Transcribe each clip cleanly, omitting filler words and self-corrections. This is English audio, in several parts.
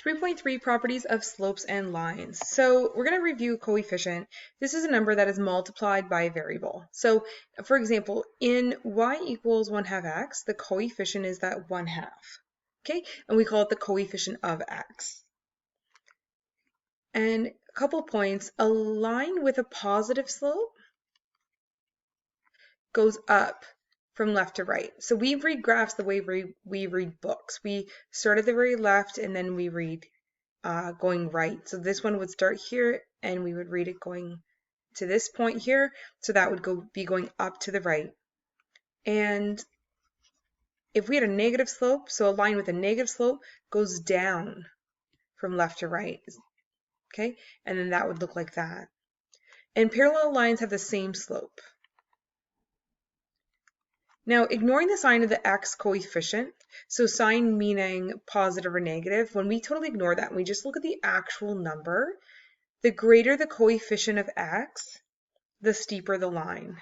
3.3 Properties of slopes and lines. So we're going to review coefficient. This is a number that is multiplied by a variable. So for example, in y equals 1/2 x, the coefficient is that 1/2. Okay, and we call it the coefficient of x. And a couple points, a line with a positive slope goes up from left to right. So we read graphs the way we read books. We start at the very left and then we read going right. So this one would start here and we would read it going to this point here. So that would be going up to the right. And if we had a negative slope, so a line with a negative slope goes down from left to right. Okay, and then that would look like that. And parallel lines have the same slope. Now, ignoring the sign of the x coefficient, so sign meaning positive or negative, when we totally ignore that and we just look at the actual number, the greater the coefficient of x, the steeper the line.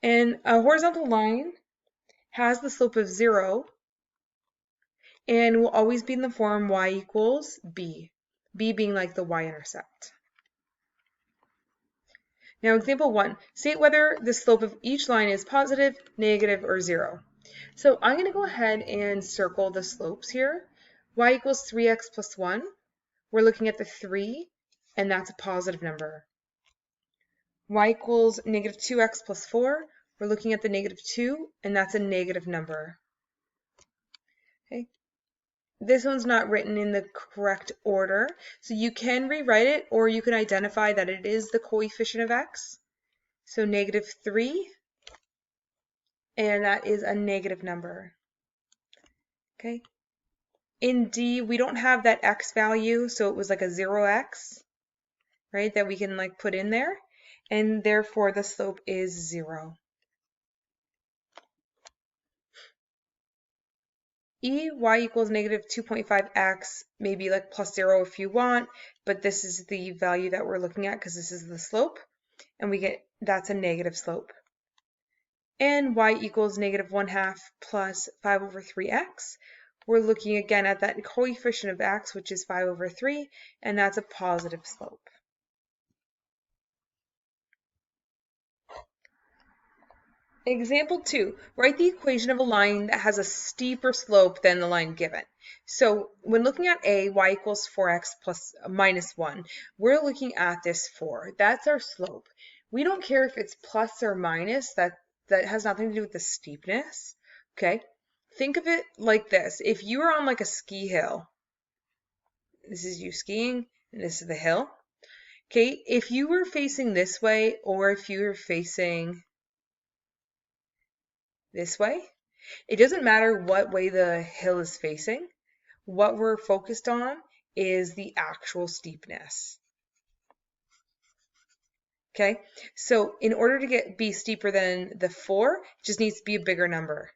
And a horizontal line has the slope of 0 and will always be in the form y equals b, b being like the y-intercept. Now, example 1, state whether the slope of each line is positive, negative, or 0. So I'm going to go ahead and circle the slopes here. Y equals 3x plus 1. We're looking at the 3, and that's a positive number. Y equals negative 2x plus 4. We're looking at the negative 2, and that's a negative number. Okay. This one's not written in the correct order, so you can rewrite it, or you can identify that it is the coefficient of x. So negative 3, and that is a negative number. Okay. In D, we don't have that x value, so it was like a 0x, right, that we can like put in there, and therefore the slope is 0. E, y equals negative 2.5x, maybe like plus 0 if you want, but this is the value that we're looking at because this is the slope, and we get that's a negative slope. And y equals negative 1/2 plus 5 over 3x. We're looking again at that coefficient of x, which is 5 over 3, and that's a positive slope. Example 2, write the equation of a line that has a steeper slope than the line given. So when looking at A, y equals 4x plus minus 1, we're looking at this 4. That's our slope. We don't care if it's plus or minus, that has nothing to do with the steepness, okay? Think of it like this. If you were on like a ski hill, this is you skiing, and this is the hill, okay? If you were facing this way, or if you were facing this way, it doesn't matter what way the hill is facing. What we're focused on is the actual steepness. Okay, so in order to be steeper than the 4, it just needs to be a bigger number.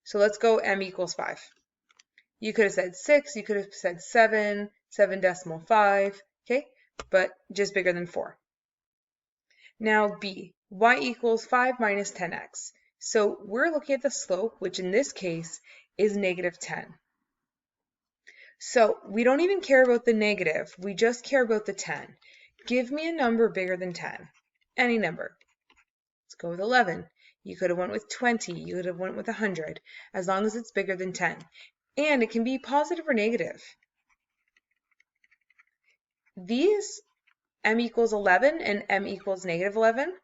So let's go m equals 5. You could have said 6, you could have said 7, 7.5, okay, but just bigger than 4. Now B, y equals 5 minus 10x. So we're looking at the slope, which in this case is negative 10. So we don't even care about the negative, we just care about the 10. Give me a number bigger than 10, any number. Let's go with 11. You could have went with 20, you could have went with 100, as long as it's bigger than 10. And it can be positive or negative. These m equals 11 and m equals negative 11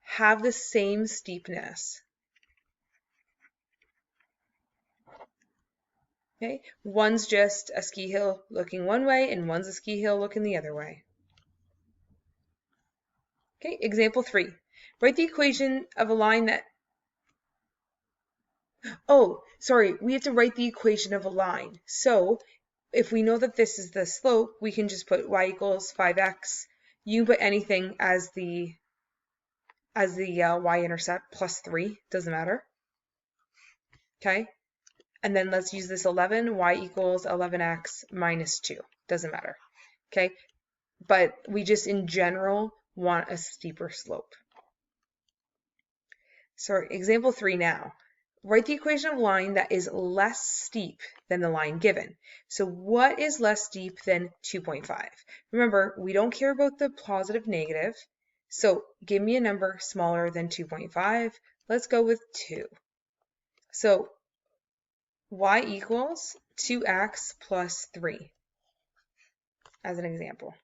have the same steepness. Okay, one's just a ski hill looking one way and one's a ski hill looking the other way. Okay, example 3. Write the equation of a line that, we have to write the equation of a line. So if we know that this is the slope, we can just put y equals 5x. You can put anything as the y-intercept plus 3, doesn't matter. Okay. And then let's use this 11, y equals 11x minus 2. Doesn't matter, okay? But we just in general want a steeper slope. So example 3 now. write the equation of a line that is less steep than the line given. So what is less steep than 2.5? Remember, we don't care about the positive, negative. So give me a number smaller than 2.5. Let's go with 2. So y equals 2x plus 3 as an example.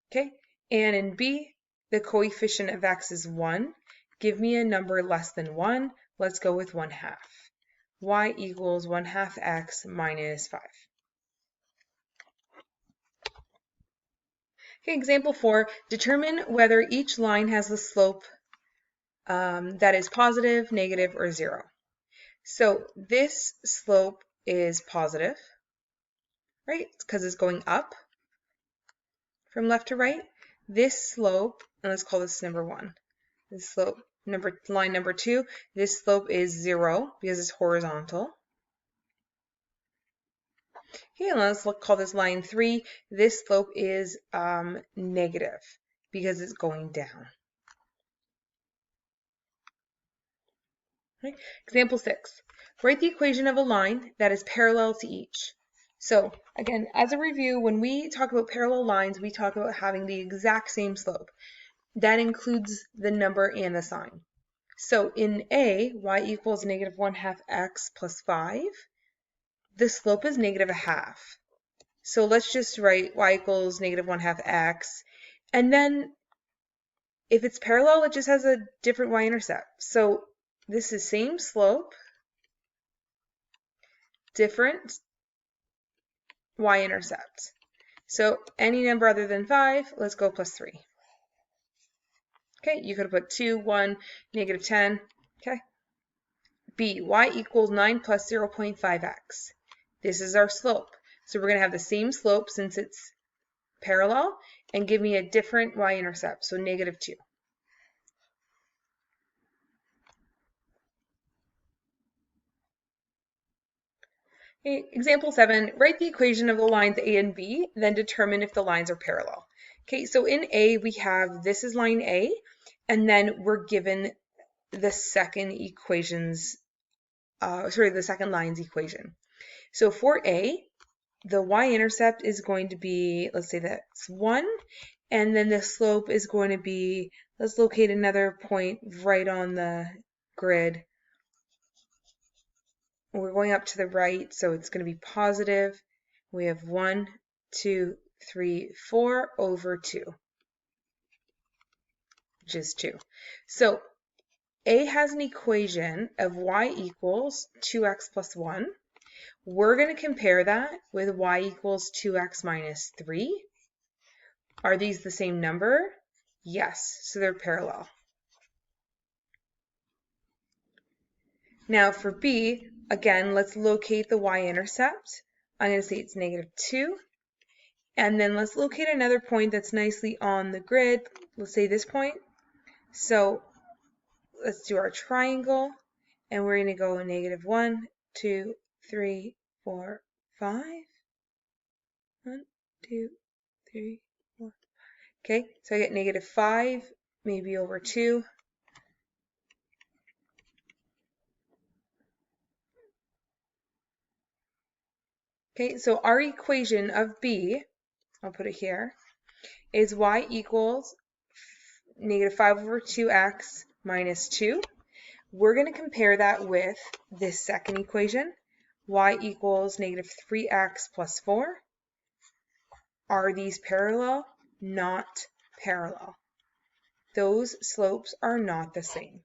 Okay, and in B, the coefficient of x is 1. Give me a number less than 1. Let's go with 1/2. Y equals 1/2 x minus 5. Okay, example 4, determine whether each line has the slope that is positive, negative, or 0. So this slope is positive, right? Because it's going up from left to right. This slope, and let's call this number 1. This slope, line number 2, this slope is 0 because it's horizontal. Okay, and let's call this line 3. This slope is negative because it's going down. Okay. Example 6. Write the equation of a line that is parallel to each. So again, as a review, when we talk about parallel lines, we talk about having the exact same slope. That includes the number and the sign. So in A, y equals negative 1/2 x plus 5. The slope is negative 1/2. So let's just write y equals negative 1/2 x. And then if it's parallel, it just has a different y-intercept. So this is same slope, different y-intercept. So any number other than 5, let's go plus 3. Okay, you could have put 2, 1, negative 10. Okay. B, y equals 9 plus 0.5x. This is our slope. So we're going to have the same slope since it's parallel, and give me a different y-intercept, so negative 2. Okay, example 7, write the equation of the lines A and B, then determine if the lines are parallel. Okay, so in A, we have, this is line A, and then we're given the second equation's, the second line's equation. So for A, the y-intercept is going to be, let's say that's 1, and then the slope is going to be, let's locate another point right on the grid. We're going up to the right, so it's going to be positive. We have 1, 2, 3, 4 over 2, which is 2. So A has an equation of y equals 2x plus 1. We're going to compare that with y equals 2x minus 3. Are these the same number? Yes, so they're parallel. Now for B, again, let's locate the y-intercept. I'm going to say it's negative 2. And then let's locate another point that's nicely on the grid. Let's say this point. So let's do our triangle. And we're going to go negative 1, 2, 3, 4, 5. 1, 2, 3, 4. Okay, so I get negative 5, maybe over 2. Okay, so our equation of B, I'll put it here, is y equals negative 5 over 2x minus 2. We're going to compare that with this second equation, y equals negative 3x plus 4. Are these parallel? Not parallel. Those slopes are not the same.